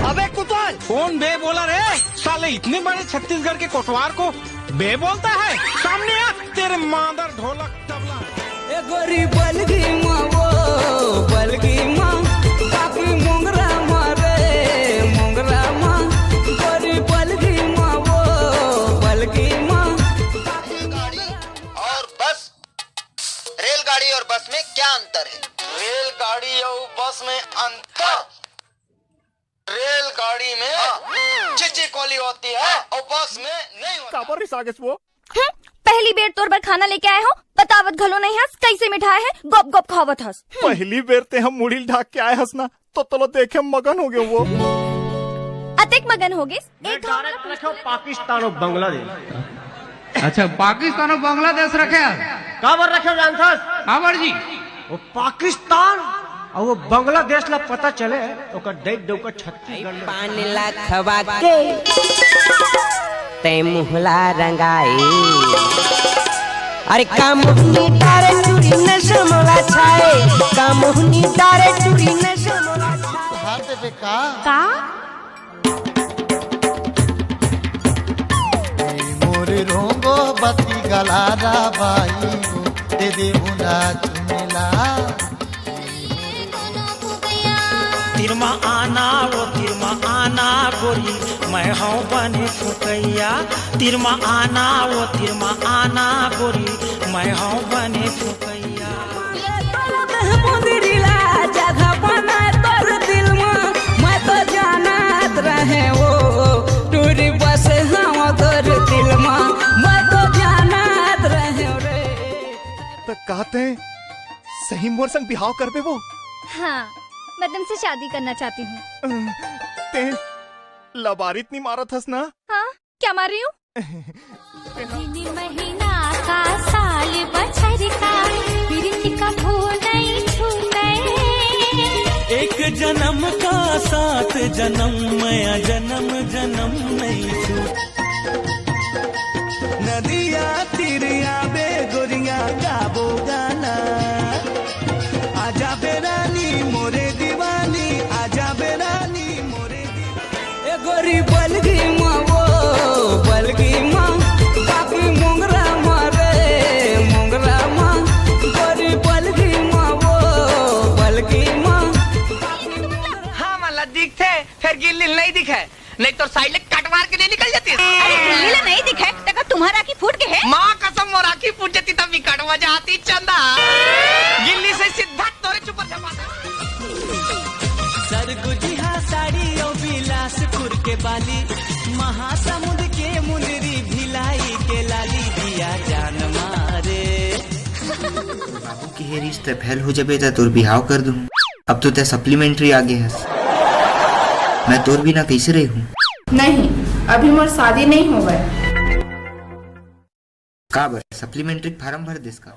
अबे कुतवाल, कौन बे बोला रे? साले इतने बड़े छत्तीसगढ़ के कोटवार को बे बोलता है? सामने आ तेरे मादर ढोलक तबला। ए गोरी बलगी माँ वो बलगी माँ, काफी मोंगरा मारे मोंगरा माँ, गोरी बलगी माँ वो बलगी माँ। रेलगाड़ी और बस में क्या अंतर है? रेलगाड़ी और बस में अंतर, रेलगाड़ी में चिची कोली होती है और बस में नहीं होती। पहली बेर तोर पर खाना लेके आए हो, बतावत घलो नहीं हंस, कैसे मिठाई है गप गप खावत हंस। पहली बेर ते हम मुड़ी ढाक के आए हंसना तो तलो देखे मगन हो गए वो। अतेक मगन हो गए। पाकिस्तान और बांग्लादेश। अच्छा पाकिस्तान और बांग्लादेश रखे काबर रखे जानथस? काबर जी वो पाकिस्तान और वो बांग्लादेश ला पता चले ओकर देख दो का छत्तीसगढ़ में 5 लाख खवा के ते मुहला रंगाई, अरे कामुहनी डारे चूड़ी न समला छाए, कामुहनी डारे चूड़ी न समला छाए। हाथ पे का मोरे रोंगो बत्ती गलारा बाई दे दे मुना चुमेला। तिरमा आना वो तिरमा आना गोरी मैं हूँ बने फुकैया। तिरमा आना वो तिरमा आना गोरी मैं हूँ बने फुकैया। मुंदरीला जगह बना तोर दिल में, मैं तो जानत रहे वो टूरी बस हम तोर दिल में, मैं तो जानत रहे रे। तो कहते हैं सही मोर संग बिहाव करबे वो। हाँ, मैं तुमसे शादी करना चाहती हूँ। ते लबारित नहीं मारत हंस ना? हाँ, क्या मार रही हूँ? महीना का साल बछर का प्रीति का फूल नहीं छूटे, एक जन्म का साथ जन्म मैं जन्म जन्म नहीं छूट। नदिया तिरिया बे गोरिया गाबो गाना, आजा बेरानी मोरे दीवानी, आजा बेरानी मोरे दीवानी। ए गोरी बलगी माँ वो बलगी माँ, काफी मोंगरा मारे मोंगरा माँ, गोरी बलगी माँ वो बलगी माँ। हाँ माला दिखते फिर गिल्ली नहीं दिखे, नहीं तो साइड कट मार के नहीं निकल जाती। अरे गिल्ली नहीं दिखे तक तुम्हारा की फूट के है। माँ कसम मोरा की फूट जाती तब विकट मजा आती चंदा, गिल्ली से सीधा तोरे चुपर छपाता। सरगुजिहा साड़ी और बिलासपुर के बाली, महासमुंद के मुंदरी भिलाई के लाली दिया जान मारे। बाबू की हेरी इस फैल हो जाबे तो तोर बिहाव कर दूं। अब तो ते सप्लीमेंट्री आगे है, मैं तोर बिना कैसे रही हूँ? नहीं, अभी मोर शादी नहीं हो गए। का बर सप्लीमेंट्री फार्म भर देस का?